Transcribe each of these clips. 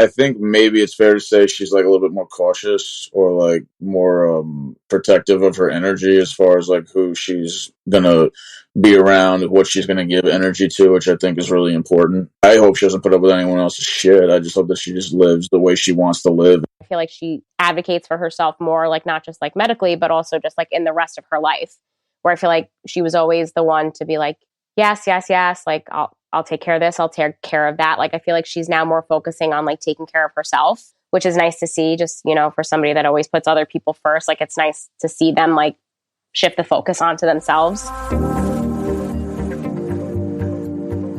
I think maybe it's fair to say she's like a little bit more cautious or like more protective of her energy as far as like who she's gonna be around, what she's gonna give energy to, which I think is really important. I hope she doesn't put up with anyone else's shit. I just hope that she just lives the way she wants to live. I feel like she advocates for herself more, like not just like medically, but also just like in the rest of her life, where I feel like she was always the one to be like, yes, yes, yes. Like I'll take care of this. I'll take care of that. Like, I feel like she's now more focusing on like taking care of herself, which is nice to see, just, you know, for somebody that always puts other people first. Like, it's nice to see them like shift the focus onto themselves.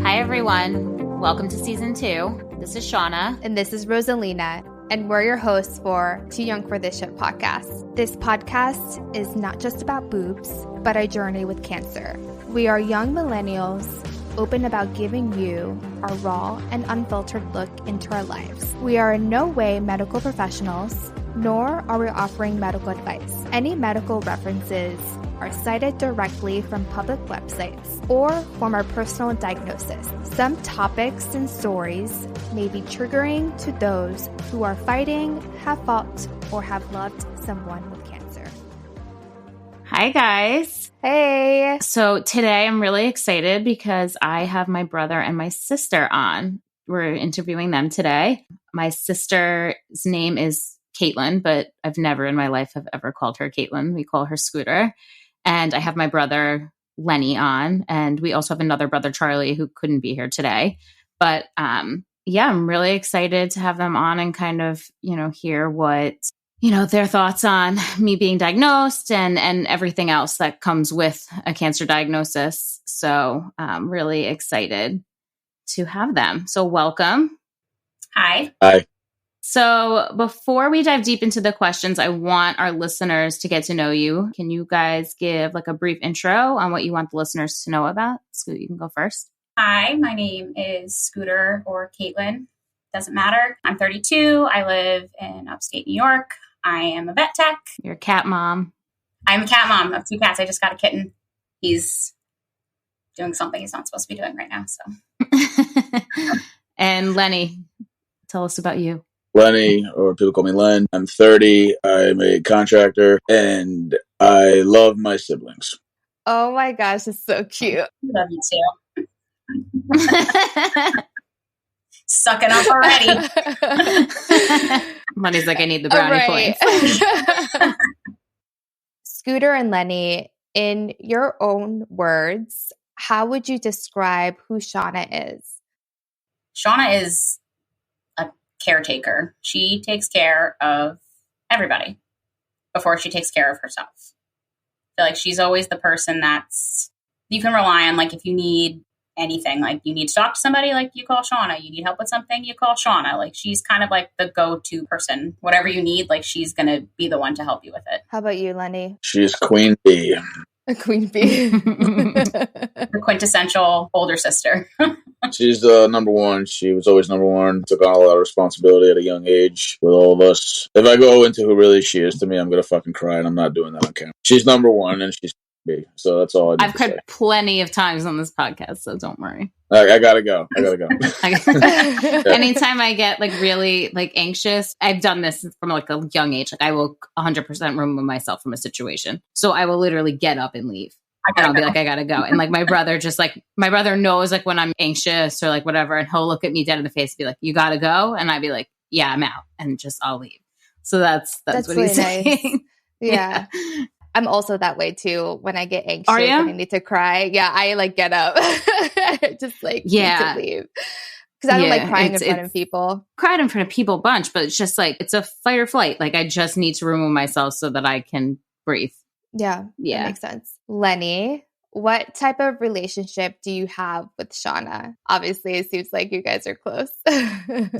Hi, everyone. Welcome to season 2. This is Shauna. And this is Rosalina. And we're your hosts for Too Young for This Shit podcast. This podcast is not just about boobs, but a journey with cancer. We are young millennials, open about giving you our raw and unfiltered look into our lives. We are in no way medical professionals, nor are we offering medical advice. Any medical references are cited directly from public websites or from our personal diagnosis. Some topics and stories may be triggering to those who are fighting, have fought, or have loved someone with cancer. Hi, guys. Hey. So today I'm really excited because I have my brother and my sister on. We're interviewing them today. My sister's name is Caitlin, but I've never in my life have ever called her Caitlin. We call her Scooter. And I have my brother Lenny on, and we also have another brother, Charlie, who couldn't be here today. But yeah, I'm really excited to have them on and kind of, you know, hear what, you know, their thoughts on me being diagnosed and everything else that comes with a cancer diagnosis. So I'm really excited to have them. So welcome. Hi. Hi. So before we dive deep into the questions, I want our listeners to get to know you. Can you guys give like a brief intro on what you want the listeners to know about? Scoot, you can go first. Hi, my name is Scooter or Caitlin. Doesn't matter. I'm 32. I live in upstate New York. I am a vet tech. You're a cat mom. I'm a cat mom of 2 cats. I just got a kitten. He's doing something he's not supposed to be doing right now. So, And Lenny, tell us about you. Lenny, or people call me Len. I'm 30. I'm a contractor, and I love my siblings. Oh my gosh, it's so cute. love you too. Sucking up already. Lenny's like, I need the brownie points. Scooter and Lenny, in your own words, how would you describe who Shauna is? Shauna is a caretaker. She takes care of everybody before she takes care of herself. I feel like she's always the person that's you can rely on. Like if you need anything, like you need to talk to somebody, like you call Shauna. You need help with something, you call Shauna. Like she's kind of like the go-to person. Whatever you need, like she's going to be the one to help you with it. How about you, Lenny? She's Queen Bee. A queen bee. The quintessential older sister. She's number one. She was always number one. Took on a lot of responsibility at a young age with all of us. If I go into who really she is to me, I'm going to fucking cry, and I'm not doing that on camera. She's number one, and she's me. So that's all I need I've cried plenty of times on this podcast, so don't worry. I gotta go. Anytime I get like really like anxious, I've done this from like a young age. Like I will 100% remove myself from a situation. So I will literally get up and leave. And I'll be like, I gotta go. And like my brother knows like when I'm anxious or like whatever, and he'll look at me dead in the face and be like, you gotta go. And I'd be like, yeah, I'm out. And just I'll leave. So that's what really he's saying. Yeah. I'm also that way too. When I get anxious Are you? and I need to cry, yeah, I like get up. Just like need to leave. Because I don't like crying in front of people. Cried in front of people a bunch, but it's just like, it's a fight or flight. Like I just need to remove myself so that I can breathe. Yeah. That makes sense. Lenny, what type of relationship do you have with Shauna? Obviously, it seems like you guys are close. But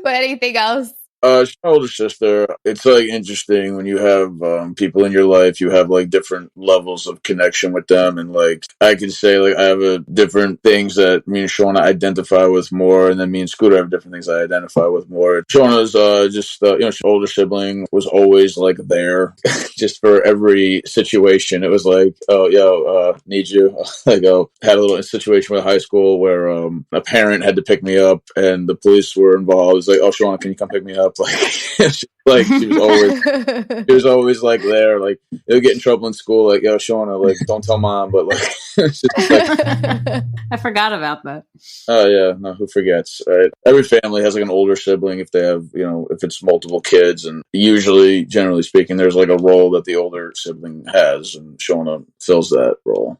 anything else? She's my older sister. It's like interesting when you have people in your life. You have like different levels of connection with them, and like I can say, like I have different things that me and Shauna identify with more, and then me and Scooter have different things I identify with more. Shauna's just she's older sibling, was always like there, just for every situation. It was like, oh yo, need you. Like had a little situation with high school where a parent had to pick me up, and the police were involved. It was like, oh Shauna, can you come pick me up? Like she was always like there. Like they would get in trouble in school. Like yo, Shauna, like don't tell mom. But like, it's just like I forgot about that. oh yeah, no, who forgets? Right? Every family has like an older sibling if they have, if it's multiple kids, and usually, generally speaking, there's like a role that the older sibling has, and Shauna fills that role.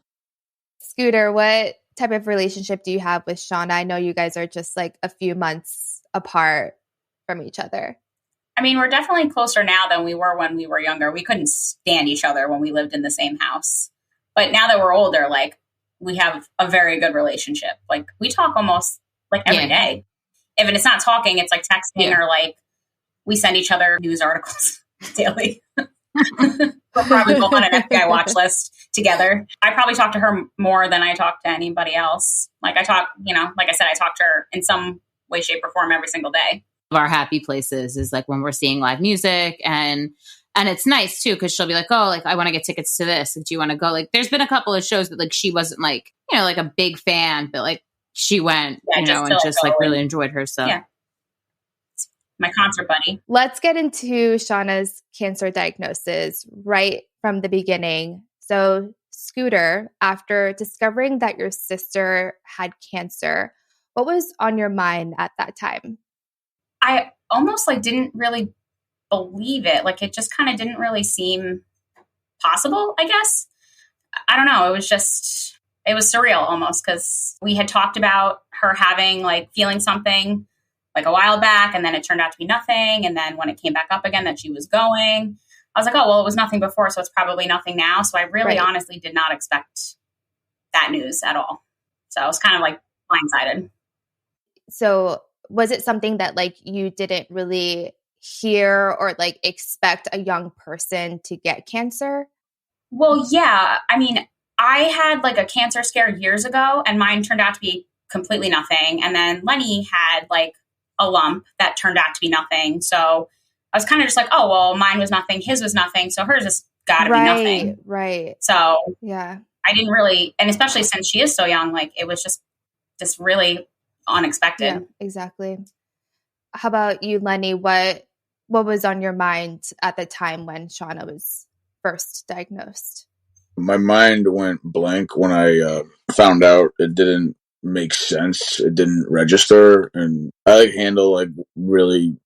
Scooter, what type of relationship do you have with Shauna? I know you guys are just like a few months apart from each other. I mean, we're definitely closer now than we were when we were younger. We couldn't stand each other when we lived in the same house. But now that we're older, like we have a very good relationship. Like we talk almost like every day. Even if it's not talking, it's like texting or like we send each other news articles daily. We'll probably go on an FBI watch list together. I probably talk to her more than I talk to anybody else. Like I talk, like I said, I talk to her in some way, shape, or form every single day. Our happy places is like when we're seeing live music, and it's nice too because she'll be like, oh, like I want to get tickets to this. Do you want to go? Like there's been a couple of shows that like she wasn't like like a big fan, but like she went and just like really enjoyed herself. Yeah, my concert buddy. Let's get into Shauna's cancer diagnosis right from the beginning. So Scooter, after discovering that your sister had cancer, what was on your mind at that time? I almost like didn't really believe it. Like it just kind of didn't really seem possible, I guess. I don't know. It was surreal almost because we had talked about her having like feeling something like a while back, and then it turned out to be nothing. And then when it came back up again that she was going, I was like, oh, well, it was nothing before, so it's probably nothing now. So I really honestly did not expect that news at all. So I was kind of like blindsided. So was it something that like you didn't really hear or like expect a young person to get cancer? Well, yeah. I mean, I had like a cancer scare years ago and mine turned out to be completely nothing. And then Lenny had like a lump that turned out to be nothing. So I was kind of just like, oh, well, mine was nothing. His was nothing. So hers has got to be nothing. Right. So yeah, I didn't really, and especially since she is so young, like it was just really unexpected. Yeah, exactly. How about you, Lenny? What was on your mind at the time when Shauna was first diagnosed? My mind went blank when I found out. It didn't make sense. It didn't register. And I like handle like really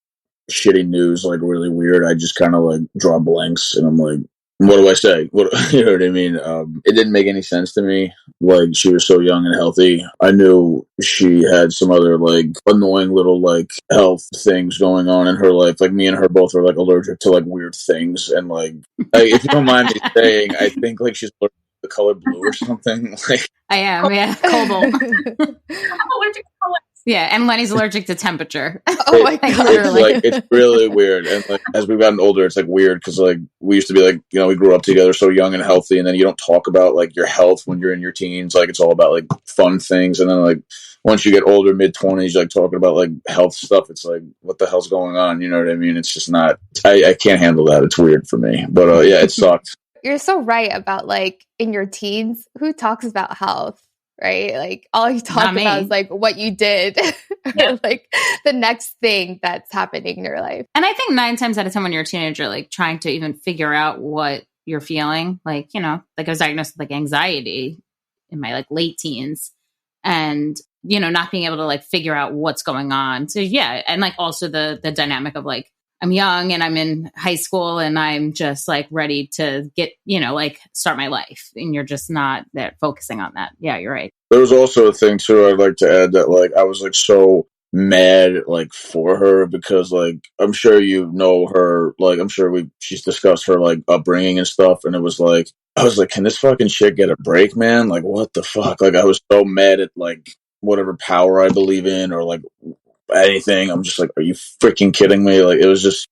shitty news, like really weird. I just kind of like draw blanks and I'm like, what do I say? You know what I mean? It didn't make any sense to me. Like she was so young and healthy. I knew she had some other like annoying little like health things going on in her life. Like me and her both are like allergic to like weird things. And like, if you don't mind me saying, I think like she's allergic to the color blue or something. Like I am, yeah, cobalt. I'm allergic to color. Yeah, and Lenny's allergic to temperature. Oh my god! It's really weird. And like as we've gotten older, it's like weird because like we used to be like we grew up together so young and healthy, and then you don't talk about like your health when you're in your teens. Like it's all about like fun things, and then like once you get older, mid-20s, you're like talking about like health stuff. It's like what the hell's going on? You know what I mean? It's just not. I can't handle that. It's weird for me. But yeah, it sucked. You're so right about like in your teens, who talks about health? Right? Like all you talk about is like what you did or like the next thing that's happening in your life. And I think 9 times out of 10 when you're a teenager, like trying to even figure out what you're feeling, like, like I was diagnosed with like anxiety in my like late teens and, not being able to like figure out what's going on. So yeah. And like also the dynamic of like, I'm young and I'm in high school and I'm just like ready to get, like start my life. And you're just not there focusing on that. Yeah, you're right. There was also a thing too, I'd like to add that like I was like so mad like for her because like I'm sure you know her, like I'm sure she's discussed her like upbringing and stuff, and it was like I was like, can this fucking shit get a break, man? Like what the fuck? Like I was so mad at like whatever power I believe in or like anything. I'm just like, are you freaking kidding me? Like, it was just,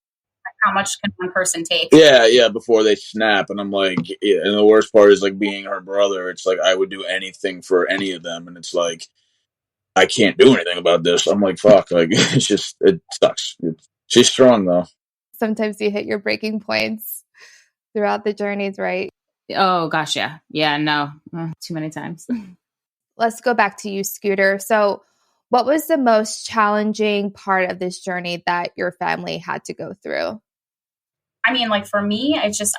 how much can one person take? yeah, before they snap. And I'm like, yeah, and the worst part is like being her brother. It's like, I would do anything for any of them. And it's like, I can't do anything about this. I'm like, fuck, like, it's just, it sucks. She's strong though. Sometimes you hit your breaking points throughout the journeys, right? Oh gosh, yeah. Yeah, no. Too many times. Let's go back to you, Scooter. So what was the most challenging part of this journey that your family had to go through? I mean, like for me, it's just,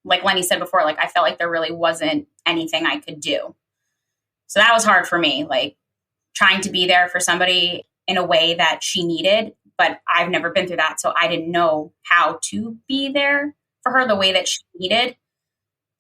like Lenny said before, like I felt like there really wasn't anything I could do. So that was hard for me, like trying to be there for somebody in a way that she needed, but I've never been through that. So I didn't know how to be there for her the way that she needed.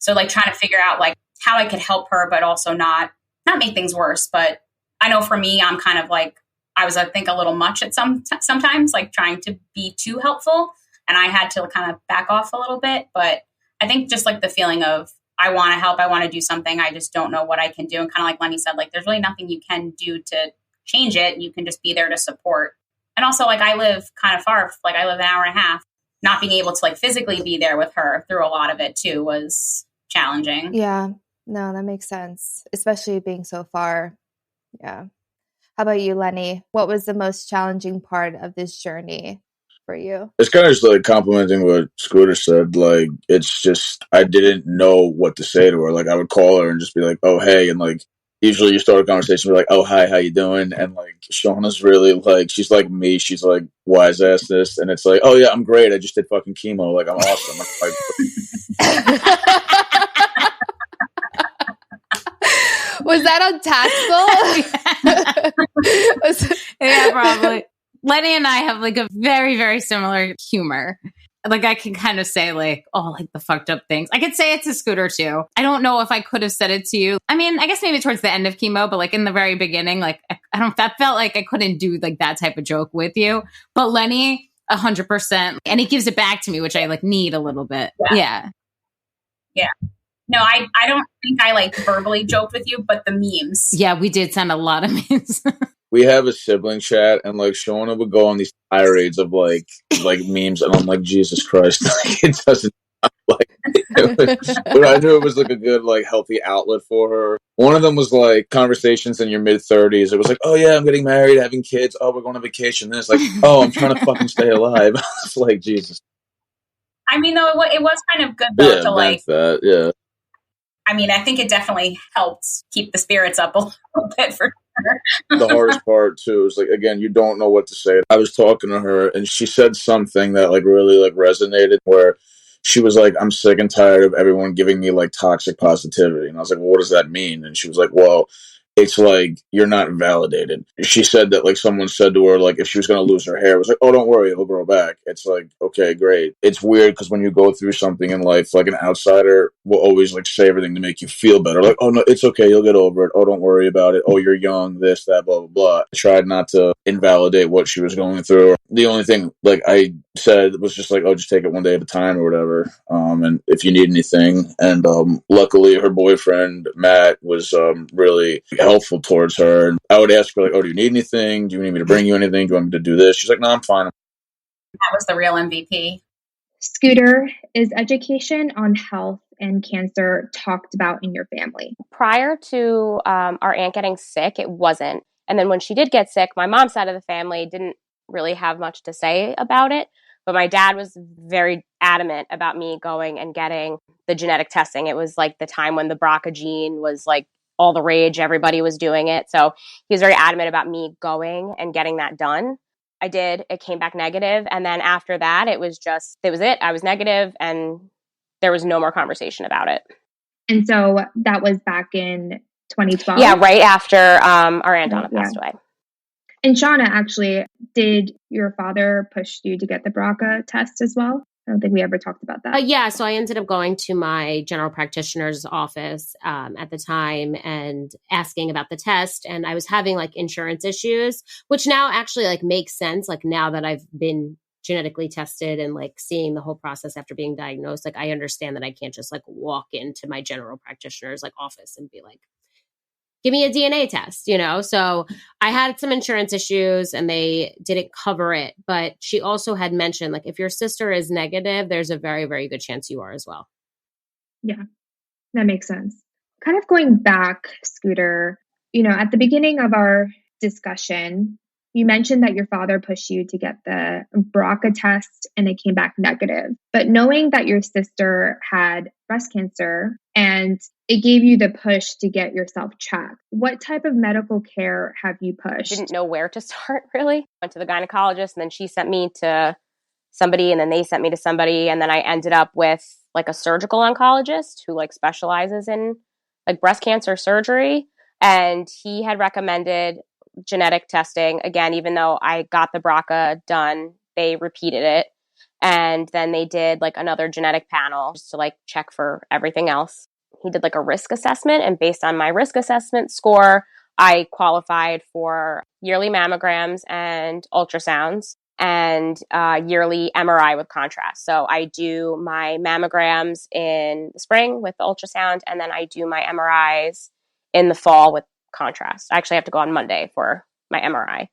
So like trying to figure out like how I could help her, but also not make things worse. But I know for me, I'm kind of like, I was, I think, a little much at sometimes, like trying to be too helpful. And I had to kind of back off a little bit. But I think just like the feeling of, I want to help, I want to do something, I just don't know what I can do. And kind of like Lenny said, like, there's really nothing you can do to change it. You can just be there to support. And also, like, I live kind of far, like I live an hour and a half. Not being able to like physically be there with her through a lot of it too was challenging. Yeah, no, that makes sense, especially being so far. Yeah. How about you, Lenny? What was the most challenging part of this journey for you? It's kind of just like complimenting what Scooter said. Like, it's just, I didn't know what to say to her. Like, I would call her and just be like, oh, hey. And like, usually you start a conversation with like, oh, hi, how you doing? And like, Shauna's really like, she's like me. She's like, wise ass this. And it's like, oh, yeah, I'm great. I just did fucking chemo. Like, I'm awesome. I'm like, Was that untactful? Yeah, probably. Lenny and I have like a very, very similar humor. Like I can kind of say like, oh, like the fucked up things. I could say it to Scooter too. I don't know if I could have said it to you. I mean, I guess maybe towards the end of chemo, but like in the very beginning, like that felt like I couldn't do like that type of joke with you. But Lenny, 100%. And he gives it back to me, which I like need a little bit. Yeah. No, I don't think I like verbally joked with you, but the memes. Yeah, we did send a lot of memes. we have a sibling chat, and like Shauna would go on these tirades of like memes, and I'm like, Jesus Christ, like, it doesn't. Like, but I knew it was like a good, like, healthy outlet for her. One of them was like conversations in your mid-30s. It was like, oh yeah, I'm getting married, having kids. Oh, we're going on vacation. Then it's like, oh, I'm trying to fucking stay alive. It's like, Jesus. I mean, though, it was kind of good though to like that. Yeah. I mean, I think it definitely helped keep the spirits up a little bit for sure. The hardest part too is like, again, you don't know what to say. I was talking to her and she said something that like really like resonated, where she was like, I'm sick and tired of everyone giving me like toxic positivity. And I was like, well, what does that mean? And she was like, well, it's like you're not validated. She said that like someone said to her like if she was going to lose her hair, it was like, oh, don't worry, it'll grow back. It's like, okay, great. It's weird because when you go through something in life, like an outsider will always like say everything to make you feel better. Like, oh no, it's okay, you'll get over it. Oh, don't worry about it. Oh, you're young, this, that, blah, blah, blah. I tried not to invalidate what she was going through. The only thing like I said was just like, oh, just take it one day at a time or whatever. And if you need anything. And luckily her boyfriend Matt was really helpful towards her. And I would ask her like, oh, do you need anything? Do you need me to bring you anything? Do you want me to do this? She's like, no, I'm fine. That was the real MVP. Scooter, is education on health and cancer talked about in your family? Prior to our aunt getting sick, it wasn't. And then when she did get sick, my mom's side of the family didn't really have much to say about it. But my dad was very adamant about me going and getting the genetic testing. It was like the time when the BRCA gene was like all the rage. Everybody was doing it. So he was very adamant about me going and getting that done. I did. It came back negative. And then after that, it was it. I was negative and there was no more conversation about it. And so that was back in 2012? Yeah, right after our Aunt Donna passed away. And Shauna, actually, did your father push you to get the BRCA test as well? I don't think we ever talked about that. Yeah, so I ended up going to my general practitioner's office at the time and asking about the test. And I was having like insurance issues, which now actually like makes sense. Like now that I've been genetically tested and like seeing the whole process after being diagnosed, like I understand that I can't just like walk into my general practitioner's like office and be like, give me a DNA test, So I had some insurance issues and they didn't cover it. But she also had mentioned, like, if your sister is negative, there's a very, very good chance you are as well. Yeah, that makes sense. Kind of going back, Scooter, at the beginning of our discussion, you mentioned that your father pushed you to get the BRCA test and it came back negative. But knowing that your sister had breast cancer and it gave you the push to get yourself checked, what type of medical care have you pushed? Didn't know where to start, really. Went to the gynecologist, and then she sent me to somebody, and then they sent me to somebody, and then I ended up with like a surgical oncologist who like specializes in like breast cancer surgery. And he had recommended genetic testing. Again, even though I got the BRCA done, they repeated it. And then they did like another genetic panel just to like check for everything else. He did like a risk assessment. And based on my risk assessment score, I qualified for yearly mammograms and ultrasounds and yearly MRI with contrast. So I do my mammograms in the spring with the ultrasound, and then I do my MRIs in the fall with contrast. I actually have to go on Monday for my MRI.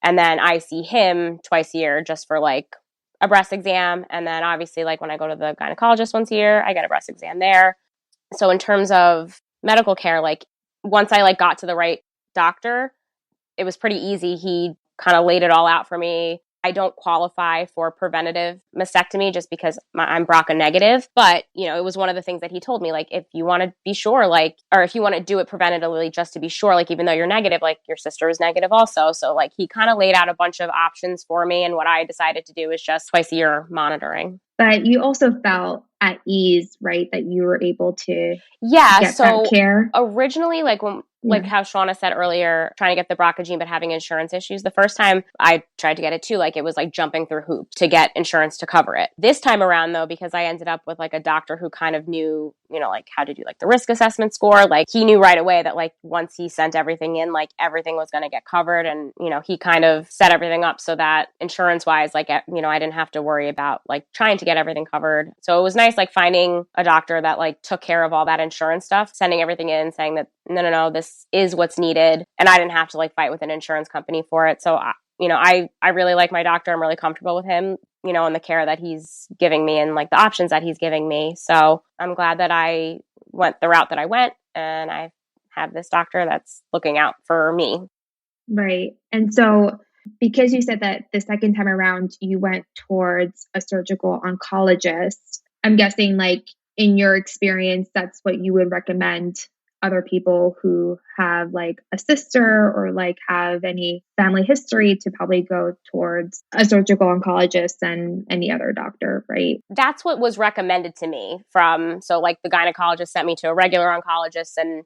And then I see him twice a year just for like a breast exam. And then obviously like when I go to the gynecologist once a year, I get a breast exam there. So in terms of medical care, like once I like got to the right doctor, it was pretty easy. He kind of laid it all out for me. I don't qualify for preventative mastectomy just because I'm BRCA negative. But, it was one of the things that he told me, like, if you want to be sure, like, or if you want to do it preventatively just to be sure, like, even though you're negative, like, your sister is negative also. So, like, he kind of laid out a bunch of options for me. And what I decided to do is just twice a year monitoring. But you also felt at ease, right, that you were able to get so that care? Originally, like when like how Shauna said earlier, trying to get the BRCA gene but having insurance issues. The first time I tried to get it too, like it was like jumping through hoops to get insurance to cover it. This time around though, because I ended up with like a doctor who kind of knew, like how to do like the risk assessment score, like he knew right away that like once he sent everything in, like everything was going to get covered. And, he kind of set everything up so that insurance wise, like, I didn't have to worry about like trying to get everything covered. So it was nice, like finding a doctor that like took care of all that insurance stuff, sending everything in, saying that, no, this is what's needed. And I didn't have to like fight with an insurance company for it. So, I really like my doctor. I'm really comfortable with him, and the care that he's giving me and like the options that he's giving me. So I'm glad that I went the route that I went and I have this doctor that's looking out for me. Right. And so because you said that the second time around you went towards a surgical oncologist, I'm guessing like in your experience, that's what you would recommend other people who have like a sister or like have any family history to probably go towards a surgical oncologist and any other doctor, right? That's what was recommended to me so like the gynecologist sent me to a regular oncologist, and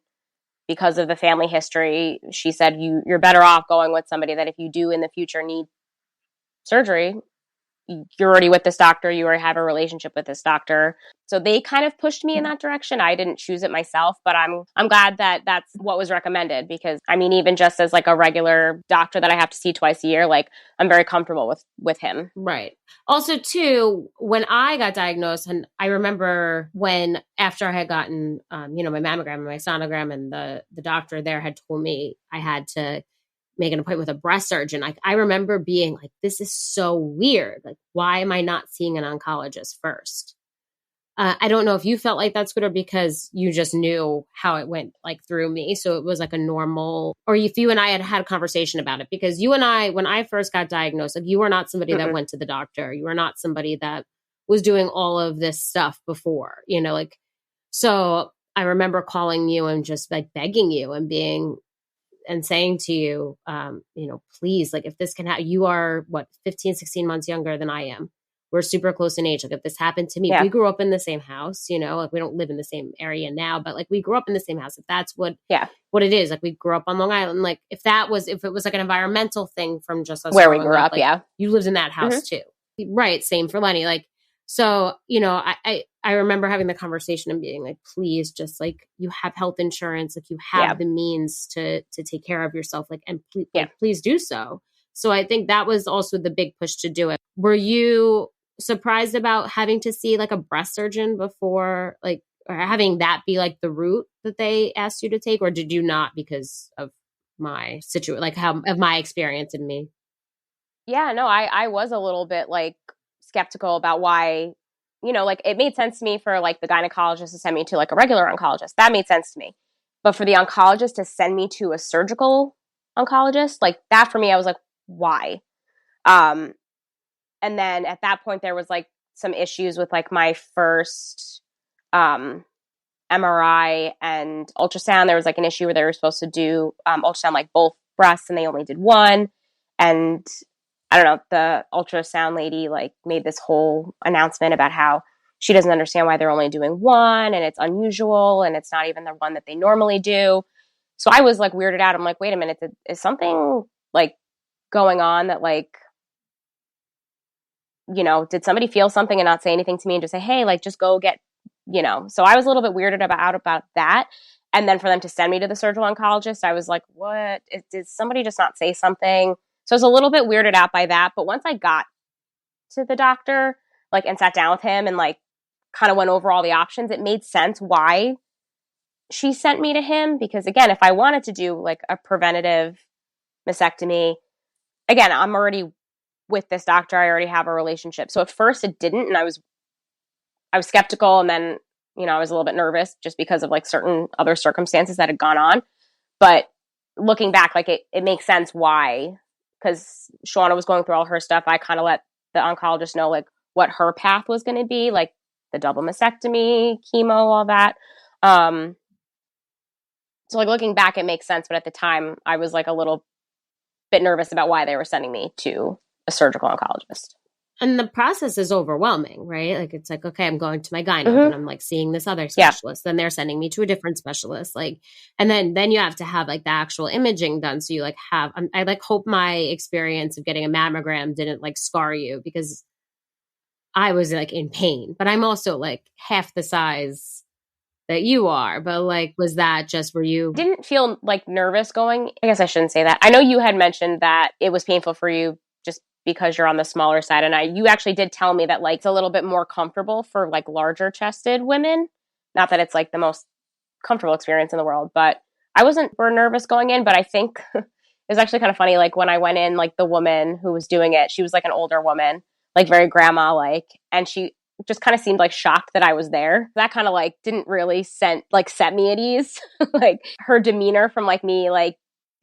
because of the family history, she said, you're better off going with somebody that if you do in the future need surgery, you're already with this doctor, you already have a relationship with this doctor. So they kind of pushed me in that direction. I didn't choose it myself, but I'm glad that that's what was recommended, because even just as like a regular doctor that I have to see twice a year, like I'm very comfortable with him. Right. Also too, when I got diagnosed, and I remember when after I had gotten my mammogram and my sonogram, and the doctor there had told me I had to make an appointment with a breast surgeon. Like I remember being like, this is so weird. Like, why am I not seeing an oncologist first? I don't know if you felt like that, Scooter, because you just knew how it went like through me. So it was like a normal, or if you and I had a conversation about it, because you and I, when I first got diagnosed, like you were not somebody that went to the doctor. You were not somebody that was doing all of this stuff before, so I remember calling you and just like begging you and saying to you, please, like if this can happen, you are 15, 16 months younger than I am. We're super close in age. Like if this happened to me, we grew up in the same house, like we don't live in the same area now, but like we grew up in the same house. If that's what it is, like we grew up on Long Island, like if it was like an environmental thing from just us where we grew up, like, you lived in that house too. Right. Same for Lenny. Like, so, I remember having the conversation and being like, please just like, you have health insurance, like you have the means to take care of yourself, like, and please do so. So I think that was also the big push to do it. Were you surprised about having to see like a breast surgeon before, like or having that be like the route that they asked you to take, or did you not because of my situation, like how of my experience in me? Yeah, no, I was a little bit like skeptical about why, like it made sense to me for like the gynecologist to send me to like a regular oncologist. That made sense to me. But for the oncologist to send me to a surgical oncologist, like that for me, I was like, why? Um, and then at that point there was like some issues with like my first MRI and ultrasound. There was like an issue where they were supposed to do ultrasound like both breasts and they only did one. And I don't know, the ultrasound lady like made this whole announcement about how she doesn't understand why they're only doing one and it's unusual and it's not even the one that they normally do. So I was like weirded out. I'm like, wait a minute, is something like going on that like, did somebody feel something and not say anything to me and just say, hey, like just go get, so I was a little bit weirded about that. And then for them to send me to the surgical oncologist, I was like, what? Did somebody just not say something? So I was a little bit weirded out by that. But once I got to the doctor, like, and sat down with him and like kind of went over all the options, it made sense why she sent me to him. Because again, if I wanted to do like a preventative mastectomy, again, I'm already with this doctor. I already have a relationship. So at first it didn't. And I was skeptical. And then, I was a little bit nervous just because of like certain other circumstances that had gone on. But looking back, like it makes sense why, because Shauna was going through all her stuff. I kind of let the oncologist know like what her path was going to be, like the double mastectomy, chemo, all that. So like looking back, it makes sense. But at the time I was like a little bit nervous about why they were sending me to a surgical oncologist. And the process is overwhelming, right? Like, it's like, okay, I'm going to my gyno, Mm-hmm. then I'm like seeing this other specialist, then they're sending me to a different specialist. Like, and then you have to have like the actual imaging done. So you like have, I like hope my experience of getting a mammogram didn't like scar you, because I was like in pain, but I'm also like half the size that you are. But like, was that just, were you? Didn't feel like nervous going. I guess I shouldn't say that. I know you had mentioned that it was painful for you just because you're on the smaller side. And you actually did tell me that like it's a little bit more comfortable for like larger chested women. Not that it's like the most comfortable experience in the world, but I wasn't nervous going in. But I think it was actually kind of funny. Like when I went in, like the woman who was doing it, she was like an older woman, like very grandma like, and she just kind of seemed like shocked that I was there. That kind of like didn't really set me at ease. Like her demeanor from like me, like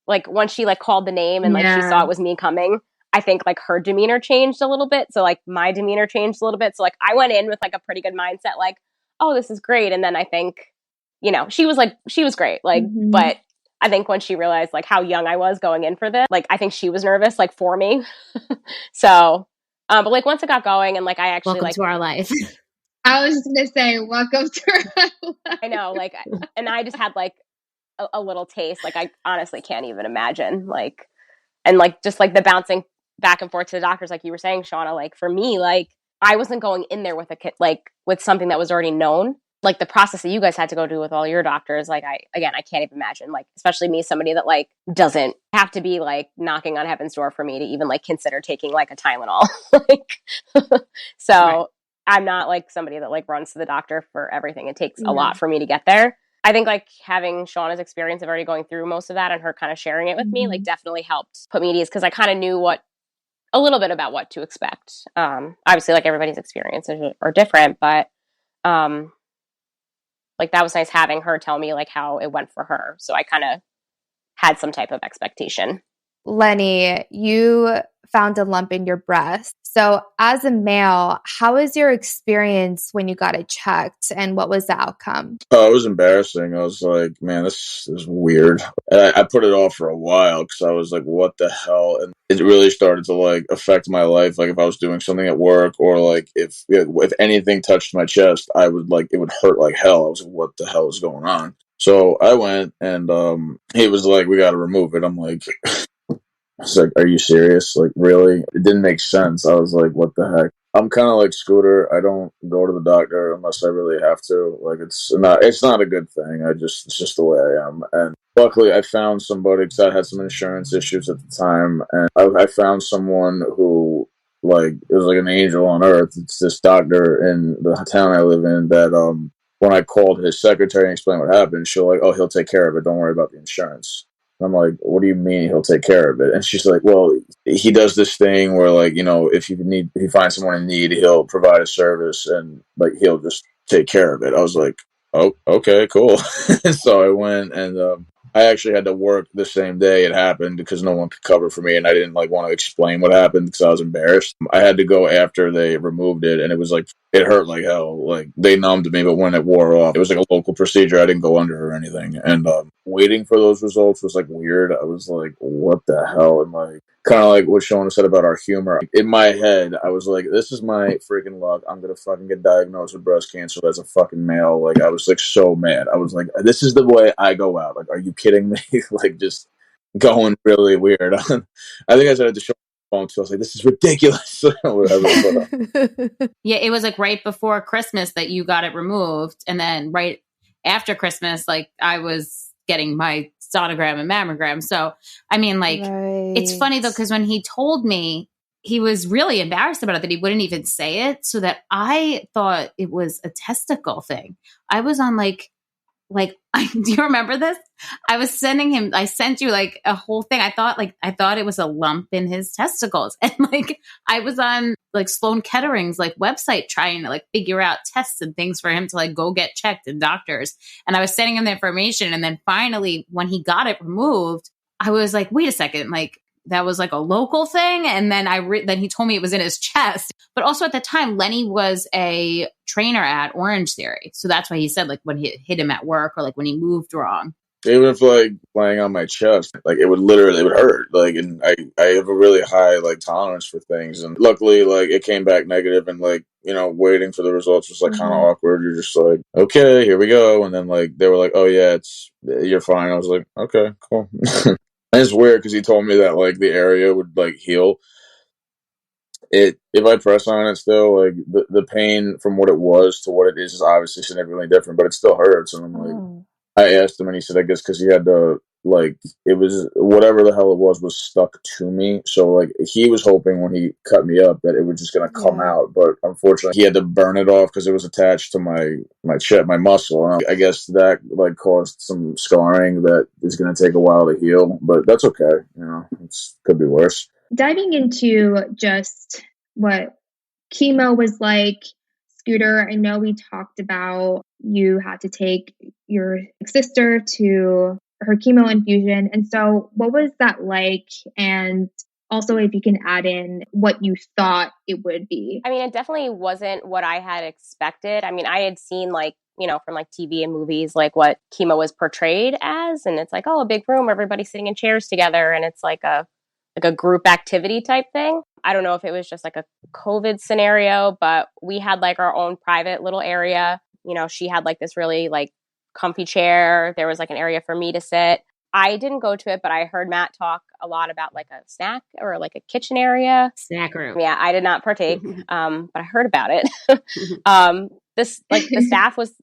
once she like called the name and like she saw it was me coming, I think like her demeanor changed a little bit. So like my demeanor changed a little bit. So like I went in with like a pretty good mindset, like, oh, this is great. And then I think, she was great. Like, Mm-hmm. But I think when she realized like how young I was going in for this, like I think she was nervous like for me. So, but like once it got going and like I actually Welcome like to our life. I was just gonna say, welcome to our life. I know, like, and I just had like a little taste. Like I honestly can't even imagine like, and like just like the bouncing back and forth to the doctors, like you were saying, Shauna, like for me, like I wasn't going in there with a kid, like with something that was already known. Like the process that you guys had to go do with all your doctors, like I can't even imagine, like, especially me, somebody that like doesn't have to be like knocking on heaven's door for me to even like consider taking like a Tylenol. Like, so right. I'm not like somebody that like runs to the doctor for everything. It takes a lot for me to get there. I think like having Shauna's experience of already going through most of that and her kind of sharing it with me, like definitely helped put me at ease, because I kind of knew a little bit about what to expect. Obviously like everybody's experiences are different, but like that was nice having her tell me like how it went for her. So I kind of had some type of expectation. Lenny, you found a lump in your breast. So as a male, how was your experience when you got it checked, and what was the outcome? Oh, it was embarrassing. I was like, man, this is weird. And I put it off for a while because I was like, what the hell? And it really started to like affect my life. Like if I was doing something at work, or like if anything touched my chest, I would like, it would hurt like hell. I was like, what the hell is going on? So I went and he was like, we got to remove it. I'm like, I was like, are you serious? Like, really? It didn't make sense. I was like, what the heck? I'm kind of like Scooter. I don't go to the doctor unless I really have to. Like, it's not a good thing. It's just the way I am. And luckily I found somebody, because I had some insurance issues at the time. And I found someone who, like, it was like an angel on earth. It's this doctor in the town I live in that, when I called his secretary and explained what happened, she'll like, oh, he'll take care of it. Don't worry about the insurance. I'm like, what do you mean he'll take care of it? And she's like, well, he does this thing where like, you know, if you find someone in need, he'll provide a service and like he'll just take care of it. I was like, oh, okay, cool. And so I went and I actually had to work the same day it happened because no one could cover for me, and I didn't like want to explain what happened because I was embarrassed. I had to go after they removed it, and it was like it hurt like hell. Like they numbed me, but when it wore off, it was like a local procedure. I didn't go under or anything, and waiting for those results was like weird. I was like, what the hell? And like kind of like what Shauna said about our humor. In my head, I was like, this is my freaking luck. I'm going to fucking get diagnosed with breast cancer as a fucking male. Like, I was like so mad. I was like, this is the way I go out. Like, are you kidding me? Like, just going really weird. I think I said it to show my phone too. I was like, this is ridiculous. Whatever. But, yeah, it was like right before Christmas that you got it removed. And then right after Christmas, like I was getting my sonogram and mammogram. So, I mean, like, it's funny though, because when he told me, he was really embarrassed about it, that he wouldn't even say it. So that I thought it was a testicle thing. I was on like, do you remember this? I sent you like a whole thing. I thought it was a lump in his testicles. And like, I was on like Sloan Kettering's like website trying to like figure out tests and things for him to like go get checked in doctors. And I was sending him the information. And then finally, when he got it removed, I was like, wait a second, like that was like a local thing. And then then he told me it was in his chest. But also at the time, Lenny was a trainer at Orange Theory. So that's why he said like when he hit him at work or like when he moved wrong. even if like laying on my chest, like it would hurt. Like, and I have a really high like tolerance for things. And luckily, like it came back negative, and like, you know, waiting for the results was like kind of awkward. You're just like, okay, here we go. And then like they were like, oh yeah, you're fine. I was like, okay, cool. And it's weird because he told me that like the area would like heal. If I press on it still, like the pain from what it was to what it is obviously significantly different, but it still hurts. And I'm like, I asked him, and he said, I guess because he had to, like, it was whatever the hell it was stuck to me. So like he was hoping when he cut me up that it was just gonna come out, but unfortunately he had to burn it off because it was attached to my chest, my muscle. And I guess that like caused some scarring that is gonna take a while to heal, but that's okay. You know, could be worse. Diving into just what chemo was like, Scooter, I know we talked about you had to take your sister to her chemo infusion. And so what was that like? And also if you can add in what you thought it would be. I mean, it definitely wasn't what I had expected. I mean, I had seen like, you know, from like TV and movies, like what chemo was portrayed as. And it's like, oh, a big room, everybody sitting in chairs together. And it's like a group activity type thing. I don't know if it was just like a COVID scenario, but we had like our own private little area. You know, she had like this really like comfy chair. There was like an area for me to sit. I didn't go to it, but I heard Matt talk a lot about like a snack or like a kitchen area. Snack room. Yeah, I did not partake, but I heard about it. This like the staff was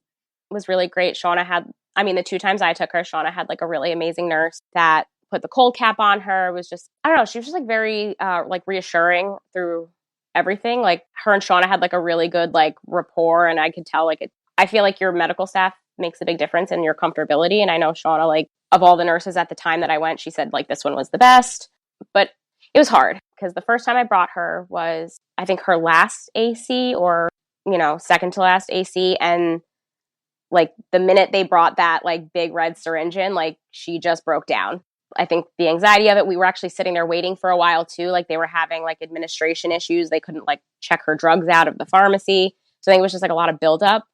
really great. Shauna had, I mean, the 2 times I took her, Shauna had like a really amazing nurse that put the cold cap on her. Was just, I don't know, she was just like very like reassuring through everything. Like her and Shauna had like a really good like rapport, and I could tell like I feel like your medical staff makes a big difference in your comfortability. And I know Shauna, like of all the nurses at the time that I went, she said like this one was the best. But it was hard because the first time I brought her was I think her last AC, or you know, second to last AC, and like the minute they brought that like big red syringe in, like she just broke down. I think the anxiety of it, we were actually sitting there waiting for a while too. Like they were having like administration issues. They couldn't like check her drugs out of the pharmacy. So I think it was just like a lot of buildup,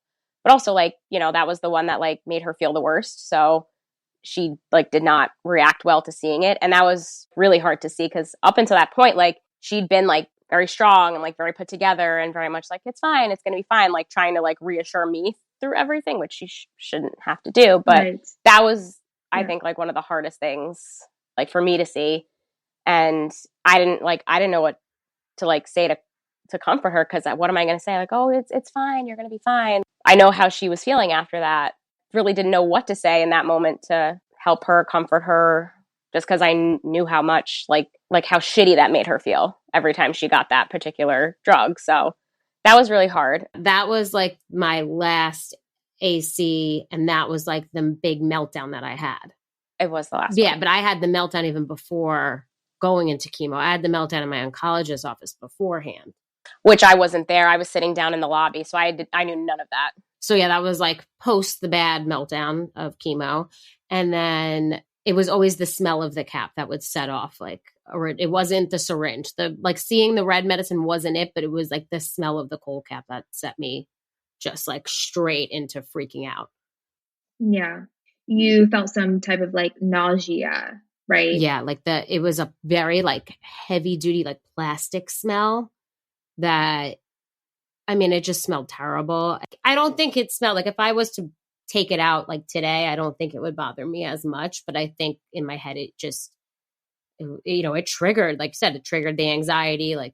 but also like, you know, that was the one that like made her feel the worst. So she like did not react well to seeing it. And that was really hard to see because up until that point, like she'd been like very strong and like very put together and very much like, it's fine, it's going to be fine. Like trying to like reassure me through everything, which she shouldn't have to do. But that was, I think, like one of the hardest things like for me to see. And I didn't know what to like say to comfort her, because what am I going to say? Like, oh, it's fine, you're going to be fine. I know how she was feeling after that. Really didn't know what to say in that moment to help her, comfort her, just because I knew how much like how shitty that made her feel every time she got that particular drug. So that was really hard. That was like my last AC, and that was like the big meltdown that I had. It was the last Yeah, one. but I had the meltdown even before going into chemo. I had the meltdown in my oncologist's office beforehand. Which I wasn't there. I was sitting down in the lobby, so I knew none of that. So yeah, that was like post the bad meltdown of chemo. And then it was always the smell of the cap that would set off, like, or it wasn't the syringe. The like seeing the red medicine wasn't it, but it was like the smell of the cold cap that set me just like straight into freaking out. Yeah. You felt some type of like nausea, right? Yeah, like it was a very like heavy duty, like plastic smell that, I mean, it just smelled terrible. I don't think it smelled like, if I was to take it out like today, I don't think it would bother me as much. But I think in my head, it triggered, like you said, it triggered the anxiety. Like,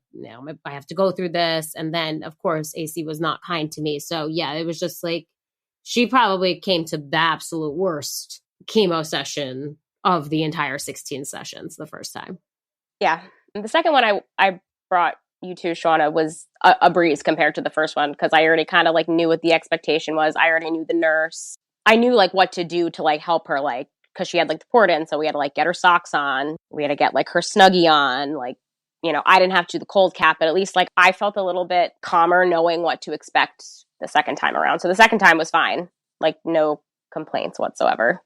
I have to go through this. And then, of course, AC was not kind to me. So yeah, it was just like, she probably came to the absolute worst chemo session of the entire 16 sessions the first time. Yeah. The second one I brought you to, Shauna, was a breeze compared to the first one, because I already kind of like knew what the expectation was. I already knew the nurse. I knew like what to do to like help her, like, because she had like the port in, so we had to like get her socks on. We had to get like her Snuggie on. Like, I didn't have to do the cold cap, but at least like I felt a little bit calmer knowing what to expect the second time around. So the second time was fine. Like no complaints whatsoever.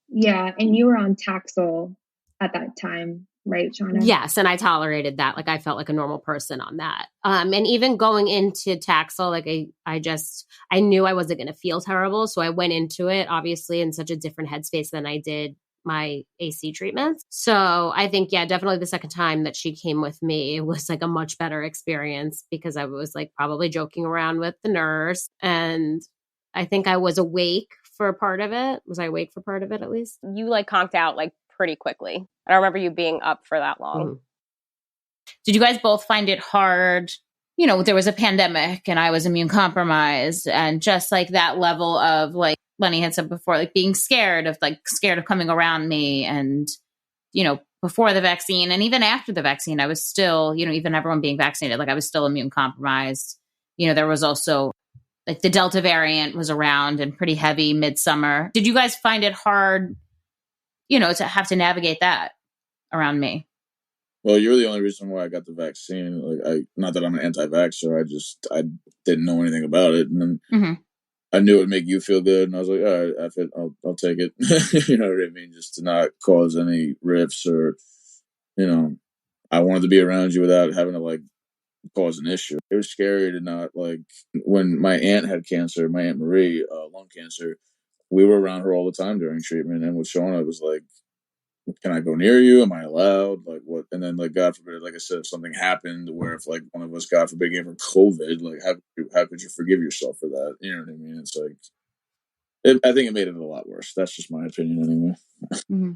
Yeah. And you were on Taxol at that time, right, Shauna? Yes. And I tolerated that. Like I felt like a normal person on that. And even going into Taxol, like I knew I wasn't going to feel terrible. So I went into it obviously in such a different headspace than I did my AC treatments. So I think, yeah, definitely the second time that she came with me, it was like a much better experience because I was like probably joking around with the nurse. And I think I was awake for part of it. Was I awake for part of it at least? You like conked out like pretty quickly. I don't remember you being up for that long. Mm-hmm. Did you guys both find it hard? There was a pandemic and I was immune compromised, and just like that level of, like Lenny had said before, like being scared of coming around me. And, before the vaccine and even after the vaccine, I was still, even everyone being vaccinated, like I was still immune compromised. There was also like the Delta variant was around and pretty heavy midsummer. Did you guys find it hard, to have to navigate that around me? Well, you're the only reason why I got the vaccine. Like, not that I'm an anti-vaxxer. I didn't know anything about it, and then I knew it would make you feel good, and I was like, all right, I'll take it. You know what I mean? Just to not cause any rifts, or I wanted to be around you without having to like cause an issue. It was scary to not like when my aunt had cancer, my Aunt Marie, lung cancer. We were around her all the time during treatment, and with Shauna, it was like, can I go near you? Am I allowed? Like what? And then like God forbid, like I said, if something happened where if like one of us, God forbid, gave her COVID, like how could you forgive yourself for that? You know what I mean? It's like I think it made it a lot worse. That's just my opinion anyway. Mm-hmm.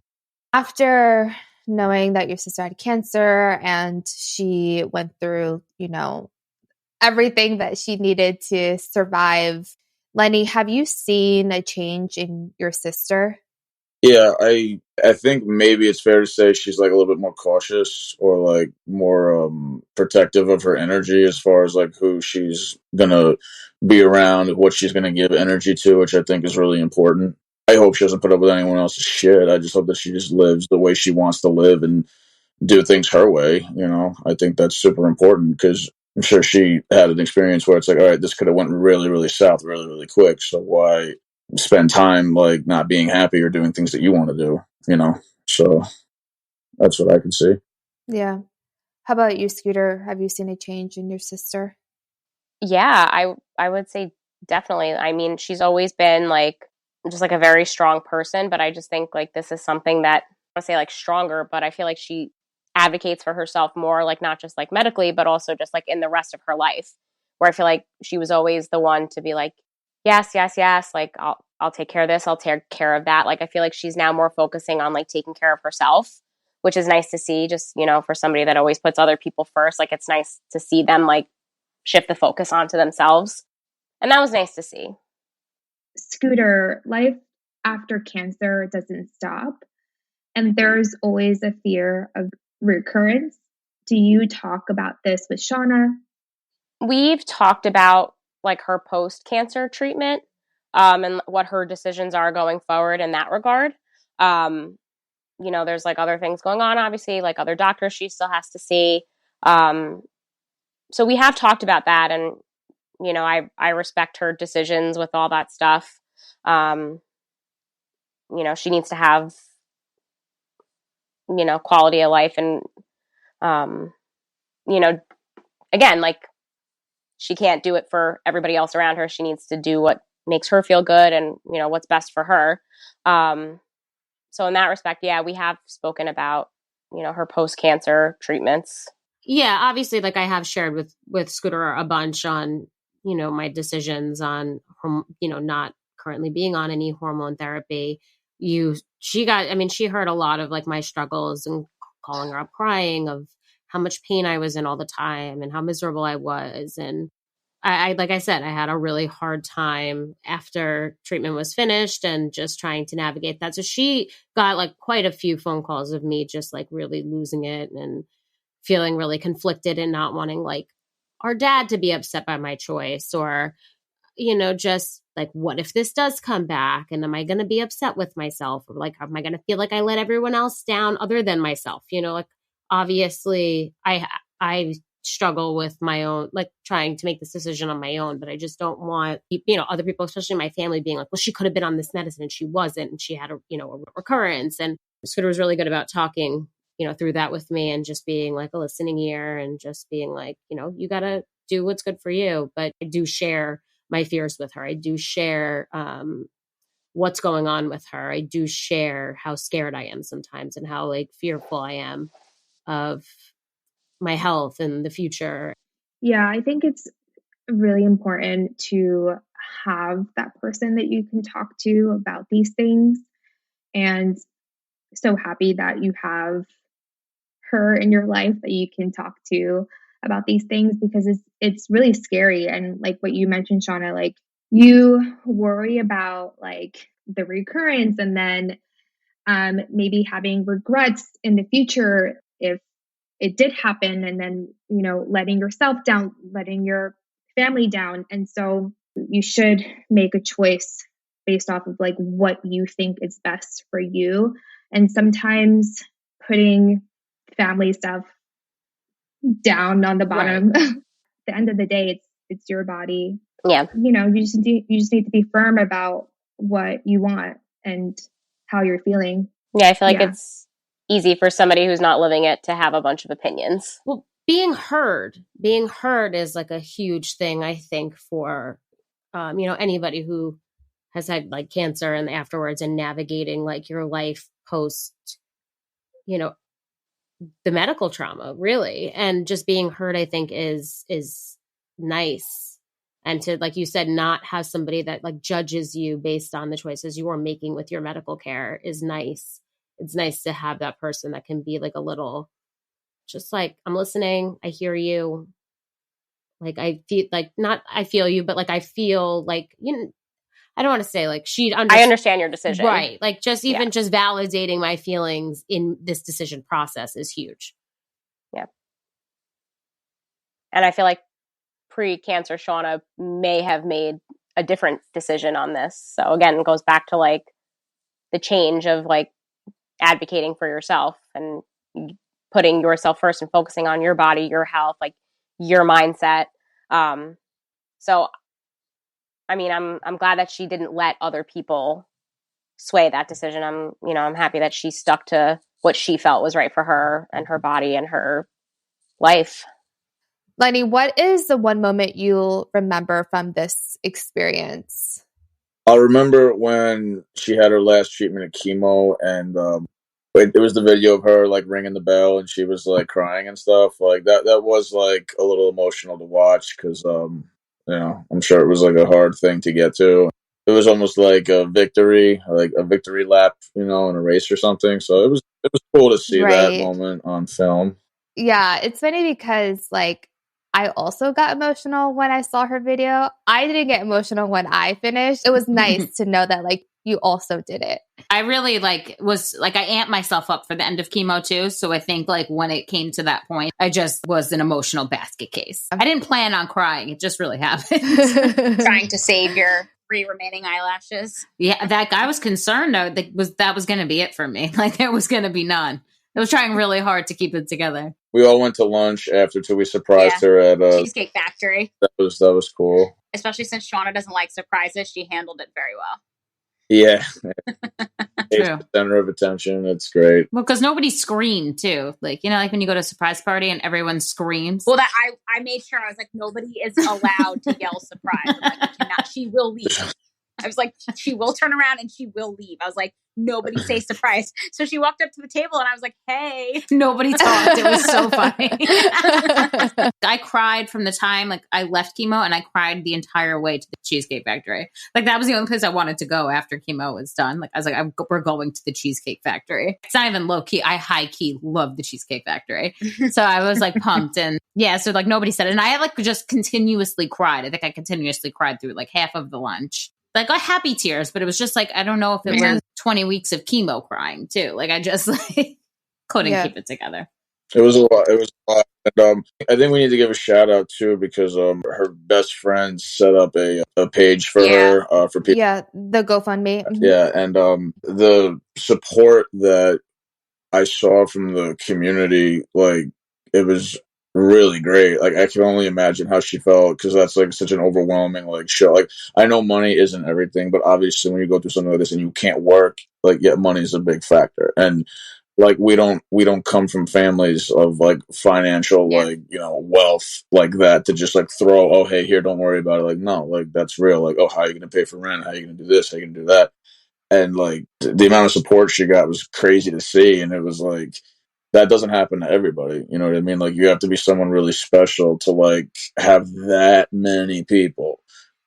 After knowing that your sister had cancer and she went through, everything that she needed to survive, Lenny, have you seen a change in your sister? Yeah, I think maybe it's fair to say she's like a little bit more cautious or like more protective of her energy as far as like who she's gonna be around, what she's gonna give energy to, which I think is really important. I hope she doesn't put up with anyone else's shit. I just hope that she just lives the way she wants to live and do things her way. I think that's super important because I'm sure she had an experience where it's like, all right, this could have went really, really south really, really quick. So why spend time like not being happy or doing things that you want to do, So that's what I can see. Yeah. How about you, Scooter? Have you seen a change in your sister? Yeah, I would say definitely. I mean, she's always been like just like a very strong person, but I just think like this is something that I want to say like stronger, but I feel like she advocates for herself more, like not just like medically, but also just like in the rest of her life, where I feel like she was always the one to be like, yes, yes, yes, like I'll take care of this, I'll take care of that. Like I feel like she's now more focusing on like taking care of herself, which is nice to see. Just for somebody that always puts other people first, like it's nice to see them like shift the focus onto themselves, and that was nice to see. Scooter, life after cancer doesn't stop, and there's always a fear of recurrence. Do you talk about this with Shauna? We've talked about like her post-cancer treatment. and what her decisions are going forward in that regard. You know, there's like other things going on, obviously, like other doctors she still has to see. So we have talked about that, and you know, I respect her decisions with all that stuff. You know, she needs to have, you know, quality of life, and you know, again, like she can't do it for everybody else around her. She needs to do what makes her feel good and, you know, what's best for her. So in that respect, yeah, we have spoken about, you know, her post-cancer treatments. Yeah, obviously, like I have shared with Scooter a bunch on, you know, my decisions on, you know, not currently being on any hormone therapy. She heard a lot of like my struggles and calling her up crying of how much pain I was in all the time and how miserable I was. And I like I said, I had a really hard time after treatment was finished and just trying to navigate that. So she got like quite a few phone calls of me just like really losing it and feeling really conflicted and not wanting like our dad to be upset by my choice, or, you know, just like, what if this does come back and am I going to be upset with myself, or like, am I going to feel like I let everyone else down other than myself? You know, like obviously I struggle with my own, like trying to make this decision on my own, but I just don't want, you know, other people, especially my family, being like, well, she could have been on this medicine and she wasn't, and she had a, you know, a recurrence. And Scooter was really good about talking, you know, through that with me and just being like a listening ear and just being like, you know, you got to do what's good for you. But I do share my fears with her. I do share what's going on with her. I do share how scared I am sometimes and how like fearful I am of my health and the future. Yeah, I think it's really important to have that person that you can talk to about these things. And so happy that you have her in your life that you can talk to about these things, because it's really scary. And like what you mentioned, Shauna, like you worry about like the recurrence, and then maybe having regrets in the future if it did happen, and then, you know, letting yourself down, letting your family down. And so you should make a choice based off of like what you think is best for you. And sometimes putting family stuff down on the bottom, right. At the end of the day, it's your body. Yeah. You know, you just need to be firm about what you want and how you're feeling. Yeah, I feel like it's easy for somebody who's not living it to have a bunch of opinions. Well, being heard is like a huge thing, I think, for, you know, anybody who has had like cancer and afterwards, and navigating like your life post, you know, the medical trauma, really. And just being heard, I think is nice. And to, like you said, not have somebody that like judges you based on the choices you are making with your medical care is nice. It's nice to have that person that can be like a little, just like, I'm listening, I hear you. Like, I feel like, not I feel you, but like I feel like, you know, I don't want to say like I understand your decision. Right. Like just even just validating my feelings in this decision process is huge. Yeah. And I feel like pre-cancer Shauna may have made a different decision on this. So again, it goes back to like the change of like advocating for yourself and putting yourself first and focusing on your body, your health, like your mindset. So I mean, I'm glad that she didn't let other people sway that decision. I'm happy that she stuck to what she felt was right for her and her body and her life. Lenny, what is the one moment you'll remember from this experience? I remember when she had her last treatment of chemo, and it was the video of her like ringing the bell and she was like crying and stuff. Like that was like a little emotional to watch, because you know, I'm sure it was like a hard thing to get to. It was almost like a victory lap, you know, in a race or something. So it was cool to see that moment on film. Yeah, it's funny because like I also got emotional when I saw her video. I didn't get emotional when I finished. It was nice to know that like you also did it. I really was I amped myself up for the end of chemo too. So I think like when it came to that point, I just was an emotional basket case. I didn't plan on crying. It just really happened. Trying to save your 3 remaining eyelashes. Yeah, that guy was concerned though. That was going to be it for me. Like there was going to be none. I was trying really hard to keep it together. We all went to lunch after too. We surprised her at Cheesecake Factory. That was cool. Especially since Shauna doesn't like surprises, she handled it very well. Yeah. True. The center of attention. It's great. Well, because nobody screamed too. Like, you know, like when you go to a surprise party and everyone screams. Well, that I made sure I was like, nobody is allowed to yell surprise. I'm like, you cannot. She will leave. I was like, she will turn around and she will leave. I was like, nobody say surprise. So she walked up to the table and I was like, hey. Nobody talked. It was so funny. I cried from the time like I left chemo, and I cried the entire way to the Cheesecake Factory. Like that was the only place I wanted to go after chemo was done. Like I was like, we're going to the Cheesecake Factory. It's not even low key. I high key love the Cheesecake Factory. So I was like pumped, and yeah, so like nobody said it. And I like just continuously cried. I think I continuously cried through like half of the lunch. Like I happy tears, but it was just like, I don't know if it was 20 weeks of chemo crying too. Like I just like couldn't keep it together. It was a lot. And, I think we need to give a shout out too, because her best friend set up a page for her for people. Yeah, the GoFundMe. Mm-hmm. Yeah, and the support that I saw from the community, like it was really great. Like I can only imagine how she felt, because that's like such an overwhelming like show. Like I know money isn't everything, but obviously when you go through something like this and you can't work, like money is a big factor. And like we don't come from families of like financial like, you know, wealth like that to just like throw, oh hey, here, don't worry about it. Like no, like that's real. Like, oh, how are you gonna pay for rent? How are you gonna do this? How are you gonna do that? And like the amount of support she got was crazy to see. And it was like, that doesn't happen to everybody. You know what I mean? Like you have to be someone really special to like have that many people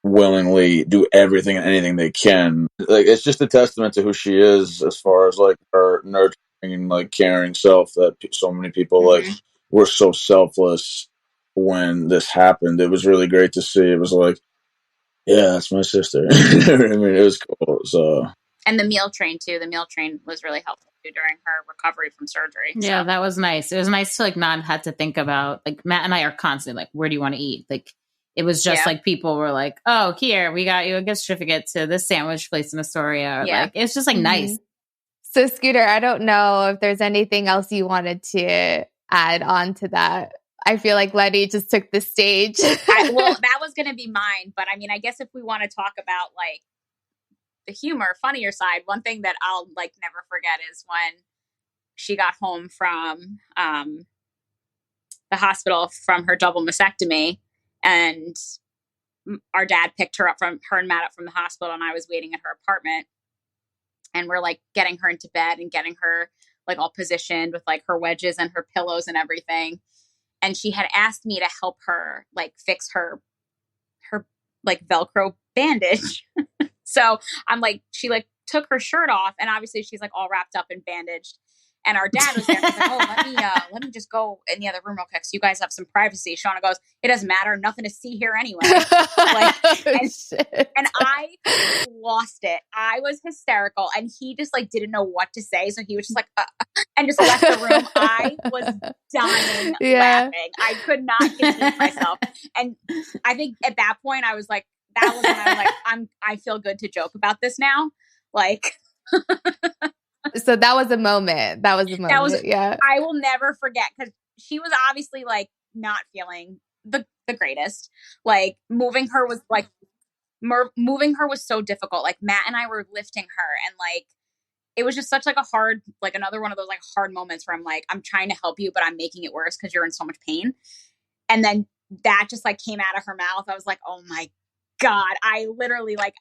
willingly do everything and anything they can. Like it's just a testament to who she is, as far as like her nurturing and like caring self, that so many people like were so selfless when this happened. It was really great to see. It was like, yeah, that's my sister. I mean, it was cool. So. And the meal train too. The meal train was really helpful too during her recovery from surgery. Yeah, that was nice. It was nice to like not have to think about, like Matt and I are constantly like, where do you want to eat? Like it was just like people were like, oh, here, we got you a gift certificate to this sandwich place in Astoria. Or, like it's just like nice. So Scooter, I don't know if there's anything else you wanted to add on to that. I feel like Lenny just took the stage. Well, that was going to be mine. But I mean, I guess if we want to talk about like the humor, funnier side, one thing that I'll like never forget is when she got home from the hospital from her double mastectomy, and our dad picked her and Matt up from the hospital, and I was waiting at her apartment, and we're like getting her into bed and getting her like all positioned with like her wedges and her pillows and everything. And she had asked me to help her like fix her like Velcro bandage. So I'm like, she like took her shirt off, and obviously she's like all wrapped up and bandaged. And our dad was there. He's like, oh, let me just go in the other room real quick so you guys have some privacy. Shauna goes, it doesn't matter. Nothing to see here anyway. And I lost it. I was hysterical. And he just like didn't know what to say. So he was just like, and just left the room. I was dying laughing. I could not contain myself. And I think at that point I was like, that was when I was like, I feel good to joke about this now. Like, so that was a moment. That was yeah. I will never forget, because she was obviously like not feeling the greatest. Like moving her was so difficult. Like Matt and I were lifting her, and like it was just such like a hard, like another one of those like hard moments where I'm like, I'm trying to help you, but I'm making it worse because you're in so much pain. And then that just like came out of her mouth. I was like, oh my God. I literally like,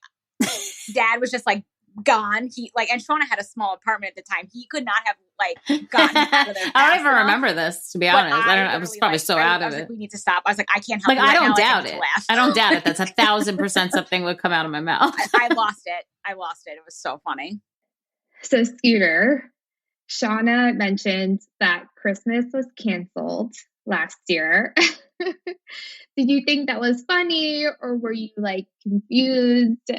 Dad was just like gone. He like, and Shauna had a small apartment at the time. He could not have like gotten out of there. I don't even remember this, to be honest. I was probably so out of it. Like, we need to stop. I was like, I can't help you. Like, I don't doubt it. I don't doubt it. That's 1,000% something would come out of my mouth. I lost it. It was so funny. So Scooter, Shauna mentioned that Christmas was canceled last year. Did you think that was funny, or were you like confused?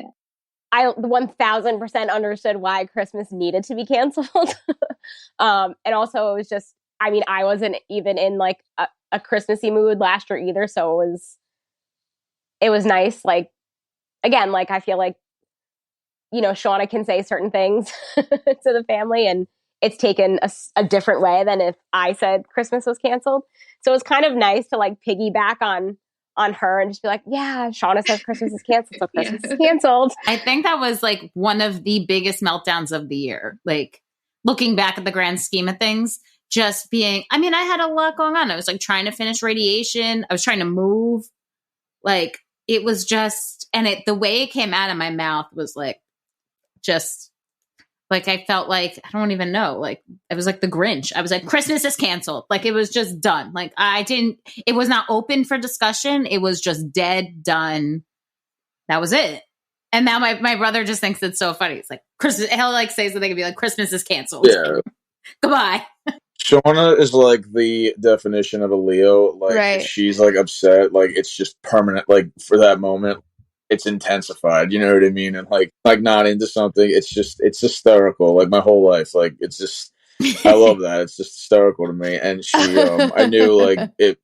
I 1000% understood why Christmas needed to be canceled. And also it was just, I mean, I wasn't even in like a Christmassy mood last year either. So it was nice. Like again, like I feel like, Shauna can say certain things to the family and it's taken a different way than if I said Christmas was canceled. So it's kind of nice to like piggyback on her and just be like, yeah, Shauna says Christmas is canceled, so Christmas is canceled. I think that was like one of the biggest meltdowns of the year. Like looking back at the grand scheme of things, just being, I mean, I had a lot going on. I was like trying to finish radiation. I was trying to move. Like it was just, and the way it came out of my mouth was like, just like, I felt like, I don't even know, like it was like the Grinch. I was like, Christmas is canceled. Like it was just done. Like it was not open for discussion. It was just dead, done. That was it. And now my brother just thinks it's so funny. It's like Christmas, he'll like say something and be like, Christmas is canceled. Yeah. Goodbye. Shauna is like the definition of a Leo. Like if she's like upset, like it's just permanent. Like for that moment, it's intensified. You know what I mean? And like not into something, it's hysterical. Like my whole life, like it's just, I love that. It's just hysterical to me. And she, I knew like if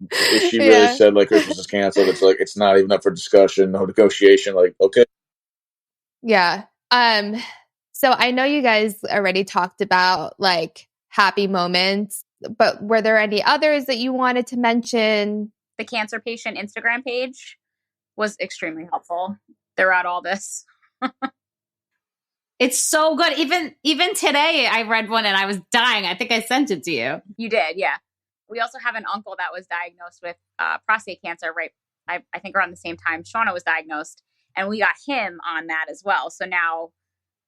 she really said like Christmas is canceled, it's like it's not even up for discussion, no negotiation. Like okay, yeah. So I know you guys already talked about like happy moments, but were there any others that you wanted to mention? The cancer patient Instagram page was extremely helpful throughout all this. It's so good. Even today, I read one and I was dying. I think I sent it to you. You did, yeah. We also have an uncle that was diagnosed with prostate cancer, right? I think around the same time Shauna was diagnosed, and we got him on that as well. So now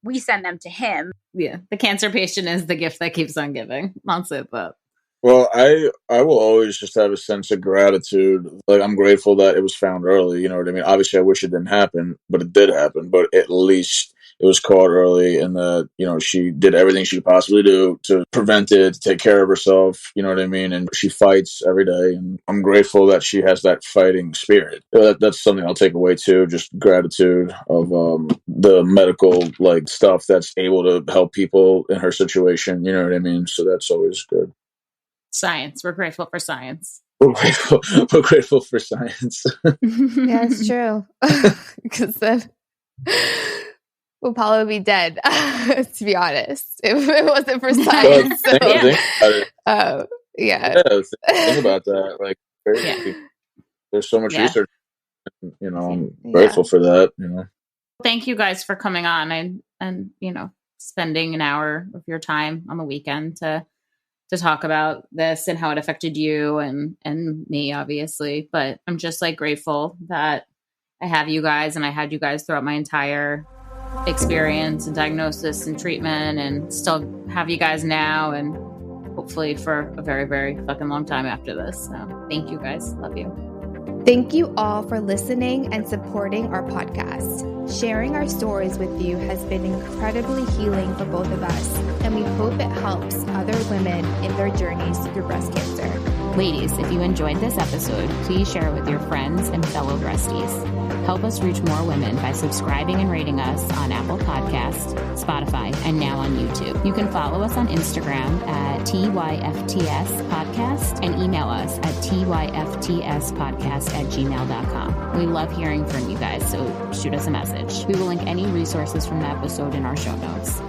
we send them to him. Yeah, the cancer patient is the gift that keeps on giving. I'll say that. Well, I will always just have a sense of gratitude. Like I'm grateful that it was found early. You know what I mean? Obviously, I wish it didn't happen, but it did happen. But at least it was caught early, and that she did everything she could possibly do to prevent it, to take care of herself. You know what I mean? And she fights every day, and I'm grateful that she has that fighting spirit. That's something I'll take away too. Just gratitude of the medical like stuff that's able to help people in her situation. You know what I mean? So that's always good. Science. We're grateful for science. We're grateful for science. Yeah, it's true. Because then we'll probably be dead, to be honest, if it wasn't for science. Yeah, think about that. Like, there's so much research. I'm grateful for that. Thank you guys for coming on and spending an hour of your time on the weekend to talk about this and how it affected you and me, obviously. But I'm just like grateful that I have you guys and I had you guys throughout my entire experience and diagnosis and treatment, and still have you guys now and hopefully for a very, very fucking long time after this. So thank you guys. Love you. Thank you all for listening and supporting our podcast. Sharing our stories with you has been incredibly healing for both of us, and we hope it helps other women in their journeys through breast cancer. Ladies, if you enjoyed this episode, please share it with your friends and fellow breasties. Help us reach more women by subscribing and rating us on Apple Podcasts, Spotify, and now on YouTube. You can follow us on Instagram at TYFTS Podcast and email us at tyftspodcast@gmail.com. We love hearing from you guys, so shoot us a message. We will link any resources from the episode in our show notes.